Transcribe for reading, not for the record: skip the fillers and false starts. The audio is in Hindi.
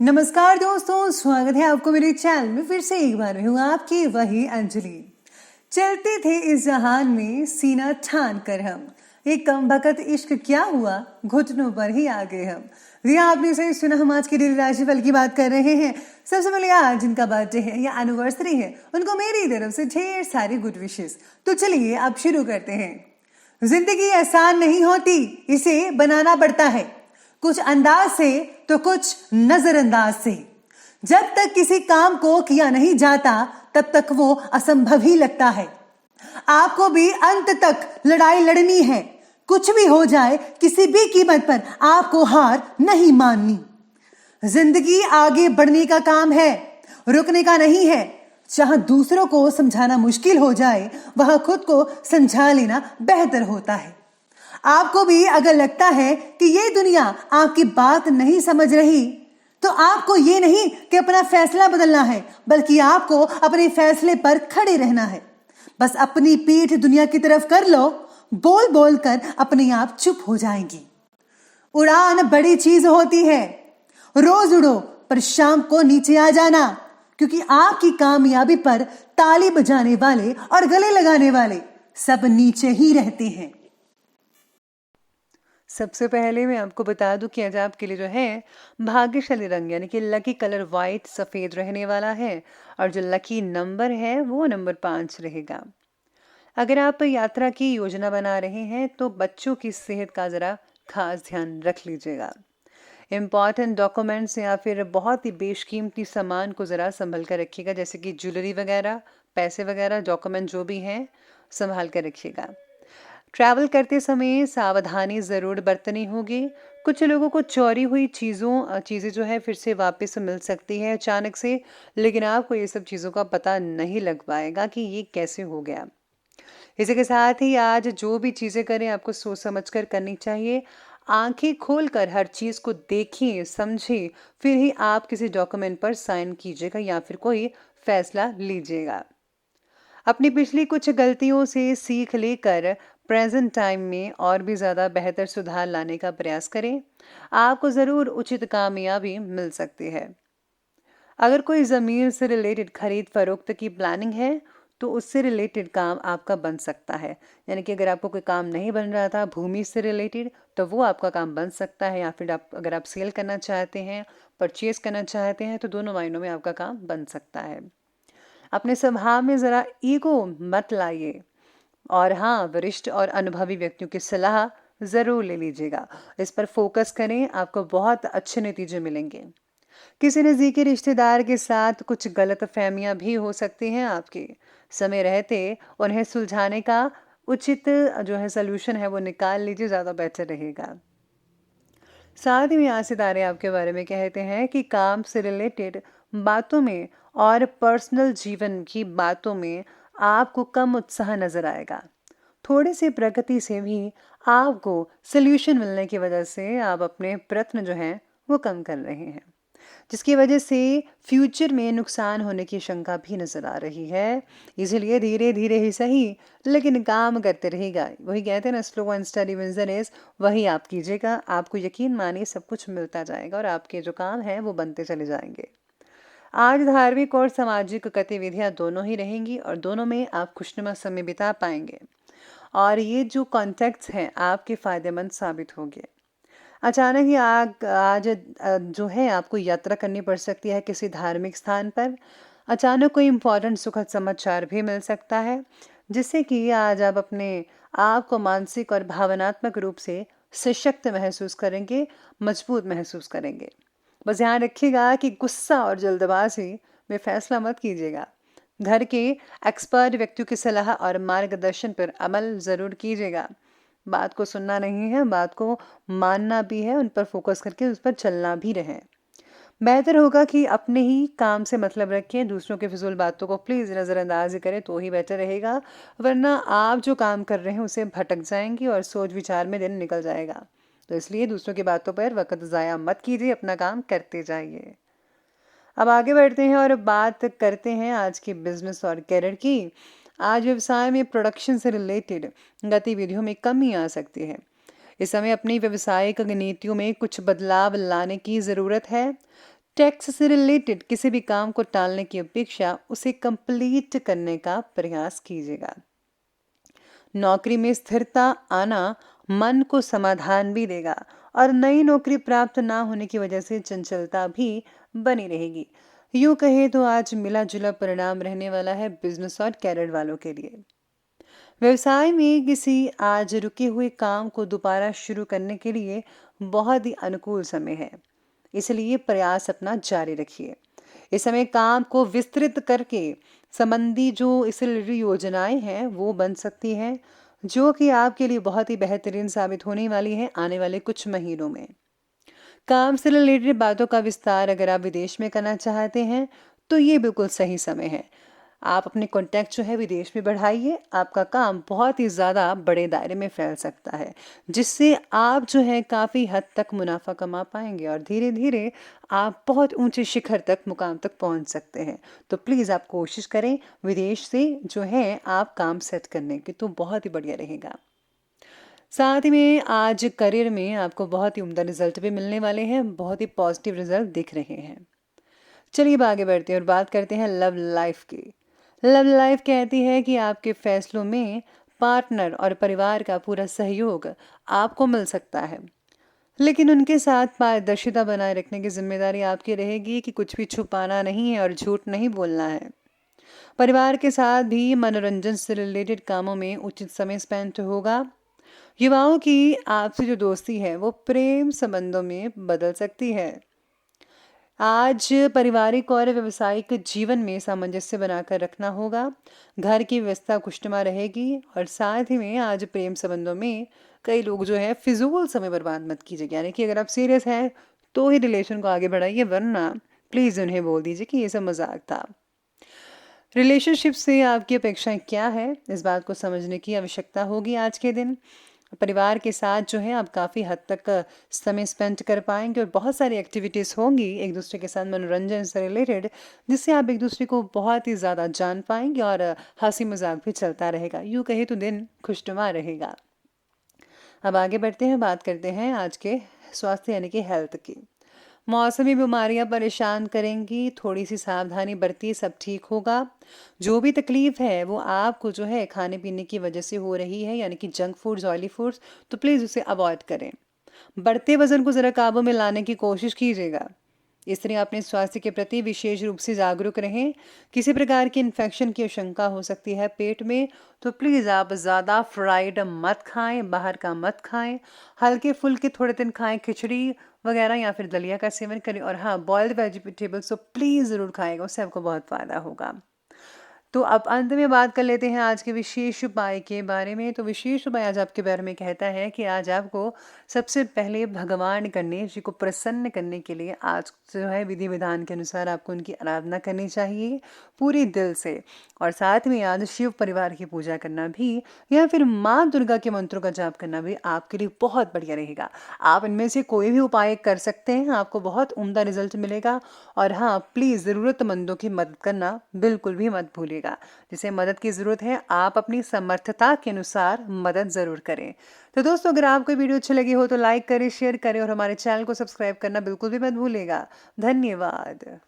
नमस्कार दोस्तों, स्वागत है आपको मेरे चैनल में। फिर से एक बार हूँ आपकी वही अंजलि। चलते थे इस जहान में सीना ठान कर हम, एक कमबख्त इश्क क्या हुआ घुटनों पर ही आ गए हम। जी आपने सही सुना, हम आज की डेली राशिफल की बात कर रहे हैं। सबसे पहले आज जिनका बर्थडे है या एनिवर्सरी है उनको मेरी तरफ से ढेर सारी गुड विशेस। तो चलिए अब शुरू करते हैं। जिंदगी आसान नहीं होती, इसे बनाना पड़ता है, कुछ अंदाज से तो कुछ नजरअंदाज से। जब तक किसी काम को किया नहीं जाता तब तक वो असंभव ही लगता है। आपको भी अंत तक लड़ाई लड़नी है, कुछ भी हो जाए किसी भी कीमत पर आपको हार नहीं माननी। जिंदगी आगे बढ़ने का काम है, रुकने का नहीं है। जहां दूसरों को समझाना मुश्किल हो जाए वहां खुद को समझा लेना बेहतर होता है। आपको भी अगर लगता है कि ये दुनिया आपकी बात नहीं समझ रही तो आपको ये नहीं कि अपना फैसला बदलना है, बल्कि आपको अपने फैसले पर खड़े रहना है। बस अपनी पीठ दुनिया की तरफ कर लो, बोल बोल कर अपने आप चुप हो जाएंगी। उड़ान बड़ी चीज होती है, रोज उड़ो पर शाम को नीचे आ जाना, क्योंकि आपकी कामयाबी पर ताली बजाने वाले और गले लगाने वाले सब नीचे ही रहते हैं। सबसे पहले मैं आपको बता दूं कि आज आपके लिए जो है भाग्यशाली रंग यानी कि लकी कलर वाइट सफेद रहने वाला है और जो लकी नंबर है वो नंबर 5 रहेगा। अगर आप यात्रा की योजना बना रहे हैं तो बच्चों की सेहत का जरा खास ध्यान रख लीजिएगा। इम्पॉर्टेंट डॉक्यूमेंट्स या फिर बहुत ही बेशकीमती सामान को ज़रा संभल कर रखिएगा, जैसे कि ज्वेलरी वगैरह, पैसे वगैरह, डॉक्यूमेंट जो भी हैं संभाल कर रखिएगा। ट्रैवल करते समय सावधानी ज़रूर बरतनी होगी। कुछ लोगों को चोरी हुई चीज़ें जो है फिर से वापस मिल सकती है अचानक से, लेकिन आपको ये सब चीज़ों का पता नहीं लग पाएगा कि ये कैसे हो गया। इसी के साथ ही आज जो भी चीज़ें करें आपको सोच समझ कर करनी चाहिए। आंखें खोलकर हर चीज़ को देखिए, समझिए, फिर ही आप किसी डॉक्यूमेंट पर साइन कीजिएगा या फिर कोई फैसला लीजिएगा। अपनी पिछली कुछ गलतियों से सीख लेकर प्रेजेंट टाइम में और भी ज़्यादा बेहतर सुधार लाने का प्रयास करें। आपको ज़रूर उचित कामयाबी मिल सकती है। अगर कोई ज़मीन से रिलेटेड खरीद फरोख्त की प्लानिंग है तो उससे रिलेटेड काम आपका बन सकता है। यानी कि अगर आपको कोई काम नहीं बन रहा था भूमि से रिलेटेड तो वो आपका काम बन सकता है, या फिर अगर आप सेल करना चाहते हैं, परचेज करना चाहते हैं तो दोनों मायनों में आपका काम बन सकता है। अपने स्वभाव में ज़रा ईगो मत लाइए और हाँ, वरिष्ठ और अनुभवी व्यक्तियों की सलाह ज़रूर ले लीजिएगा। इस पर फोकस करें, आपको बहुत अच्छे नतीजे मिलेंगे। किसी नज़दीकी रिश्तेदार के साथ कुछ गलतफहमियां भी हो सकती हैं आपकी। समय रहते उन्हें सुलझाने का उचित जो है सलूशन है वो निकाल लीजिए, ज़्यादा बेहतर रहेगा। साथ ही यहाँ सितारे आपके बारे में कहते हैं कि काम से रिलेटेड बातों में और पर्सनल जीवन की बातों में आपको कम उत्साह नजर आएगा। थोड़ी सी प्रगति से भी आपको सल्यूशन मिलने की वजह से आप अपने प्रयत्न जो हैं वो कम कर रहे हैं, जिसकी वजह से फ्यूचर में नुकसान होने की शंका भी नजर आ रही है। इसीलिए धीरे धीरे ही सही लेकिन काम करते रहेगा। वही कहते हैं ना, slow and steady wins the race, वही आप कीजिएगा। आपको यकीन मानिए सब कुछ मिलता जाएगा और आपके जो काम है वो बनते चले जाएंगे। आज धार्मिक और सामाजिक गतिविधियां दोनों ही रहेंगी और दोनों में आप खुशनुमा समय बिता पाएंगे और ये जो कॉन्टेक्ट्स हैं आपके फायदेमंद साबित होंगे। अचानक ही आज जो है आपको यात्रा करनी पड़ सकती है किसी धार्मिक स्थान पर। अचानक कोई इम्पोर्टेंट सुखद समाचार भी मिल सकता है, जिससे कि आज आप अपने आप को मानसिक और भावनात्मक रूप से सशक्त महसूस करेंगे, मजबूत महसूस करेंगे। बस ध्यान रखिएगा कि गुस्सा और जल्दबाजी में फैसला मत कीजिएगा। घर के एक्सपर्ट व्यक्तियों की सलाह और मार्गदर्शन पर अमल ज़रूर कीजिएगा। बात को सुनना नहीं है, बात को मानना भी है, उन पर फोकस करके उस पर चलना भी रहे। बेहतर होगा कि अपने ही काम से मतलब रखें, दूसरों के फिजूल बातों को प्लीज़ नज़रअंदाज करें तो ही बेहतर रहेगा, वरना आप जो काम कर रहे हैं उसे भटक जाएंगी और सोच विचार में दिन निकल जाएगा। तो इसलिए दूसरों की बातों पर वक्त ज़ाया मत कीजिए, अपना काम करते जाइए। अब आगे बढ़ते हैं और बात करते हैं आज की बिजनेस और करियर की। आज व्यवसाय में प्रोडक्शन से रिलेटेड गतिविधियों में कमी आ सकती है। इस समय अपनी व्यावसायिक नीतियों में कुछ बदलाव लाने की ज़रूरत है। टैक्स से रिलेटेड किसी भी काम को टालने की अपेक्षा उसे कंप्लीट करने का प्रयास कीजिएगा। नौकरी में स्थिरता आना मन को समाधान भी देगा और नई नौकरी प्राप्त ना होने की वजह से चंचलता भी बनी रहेगी। यूं कहे तो आज मिला जुला परिणाम रहने वाला है बिजनेस और कैरियर वालों के लिए। व्यवसाय में किसी आज रुके हुए काम को दोबारा शुरू करने के लिए बहुत ही अनुकूल समय है, इसलिए प्रयास अपना जारी रखिए। इस समय काम को विस्तृत करके संबंधी जो इससे रिलेटेड योजनाएं हैं वो बन सकती हैं, जो कि आपके लिए बहुत ही बेहतरीन साबित होने वाली है आने वाले कुछ महीनों में। काम से रिलेटेड बातों का विस्तार अगर आप विदेश में करना चाहते हैं तो ये बिल्कुल सही समय है। आप अपने कॉन्टैक्ट जो है विदेश में बढ़ाइए, आपका काम बहुत ही ज़्यादा बड़े दायरे में फैल सकता है, जिससे आप जो है काफ़ी हद तक मुनाफा कमा पाएंगे और धीरे धीरे आप बहुत ऊंचे शिखर तक मुकाम तक पहुंच सकते हैं। तो प्लीज़ आप कोशिश करें विदेश से जो है आप काम सेट करने की, तो बहुत ही बढ़िया रहेगा। साथ ही में आज करियर में आपको बहुत ही उम्दा रिजल्ट भी मिलने वाले हैं, बहुत ही पॉजिटिव रिजल्ट दिख रहे हैं। चलिए अब आगे बढ़ते हैं और बात करते हैं लव लाइफ की। लव लाइफ कहती है कि आपके फैसलों में पार्टनर और परिवार का पूरा सहयोग आपको मिल सकता है, लेकिन उनके साथ पारदर्शिता बनाए रखने की जिम्मेदारी आपकी रहेगी कि कुछ भी छुपाना नहीं है और झूठ नहीं बोलना है। परिवार के साथ भी मनोरंजन से रिलेटेड कामों में उचित समय स्पेंड होगा। युवाओं की आपसी जो दोस्ती है वो प्रेम संबंधों में बदल सकती है। आज पारिवारिक और व्यावसायिक जीवन में सामंजस्य बनाकर रखना होगा। घर की व्यवस्था खुशनुमा रहेगी और साथ ही में आज प्रेम संबंधों में कई लोग जो है फिजूल समय बर्बाद मत कीजिए, यानी कि अगर आप सीरियस हैं तो ही रिलेशन को आगे बढ़ाइए, वरना प्लीज़ उन्हें बोल दीजिए कि ये सब मजाक था। रिलेशनशिप से आपकी अपेक्षाएं क्या है, इस बात को समझने की आवश्यकता होगी आज के दिन। परिवार के साथ जो है आप काफ़ी हद तक समय स्पेंड कर पाएंगे और बहुत सारी एक्टिविटीज़ होंगी एक दूसरे के साथ मनोरंजन से रिलेटेड, जिससे आप एक दूसरे को बहुत ही ज़्यादा जान पाएंगे और हंसी मजाक भी चलता रहेगा। यूँ कहे तो दिन खुशनुमा रहेगा। अब आगे बढ़ते हैं, बात करते हैं आज के स्वास्थ्य यानी कि हेल्थ की। मौसमी बीमारियां परेशान करेंगी, थोड़ी सी सावधानी बरतिए, सब ठीक होगा। जो भी तकलीफ है वो आपको जो है खाने पीने की वजह से हो रही है, यानी कि जंक फूड्स, ऑयली फूड्स, तो प्लीज़ उसे अवॉइड करें। बढ़ते वजन को ज़रा काबू में लाने की कोशिश कीजिएगा। इसलिए अपने स्वास्थ्य के प्रति विशेष रूप से जागरूक रहें। किसी प्रकार की इन्फेक्शन की आशंका हो सकती है पेट में, तो प्लीज़ आप ज़्यादा फ्राइड मत खाएं, बाहर का मत खाएं, हल्के फुल्के थोड़े दिन खाएं, खिचड़ी वगैरह या फिर दलिया का सेवन करें। और हाँ, बॉइल्ड वेजिटेबल्स तो प्लीज़ ज़रूर खाएगा, उससे आपको बहुत फ़ायदा होगा। तो अब अंत में बात कर लेते हैं आज के विशेष उपाय के बारे में। तो विशेष उपाय आज आपके बारे में कहता है कि आज आपको सबसे पहले भगवान गणेश जी को प्रसन्न करने के लिए आज जो है विधि विधान के अनुसार आपको उनकी आराधना करनी चाहिए पूरे दिल से। और साथ में आज शिव परिवार की पूजा करना भी या फिर माँ दुर्गा के मंत्रों का जाप करना भी आपके लिए बहुत बढ़िया रहेगा। आप इनमें से कोई भी उपाय कर सकते हैं, आपको बहुत उम्दा रिजल्ट मिलेगा। और हाँ, प्लीज़ ज़रूरतमंदों की मदद करना बिल्कुल भी मत भूलिएगा। जिसे मदद की ज़रूरत है आप अपनी समर्थता के अनुसार मदद ज़रूर करें। तो दोस्तों, अगर आपको वीडियो अच्छी लगी हो तो लाइक करें, शेयर करें और हमारे चैनल को सब्सक्राइब करना बिल्कुल भी मत भूलिएगा। धन्यवाद।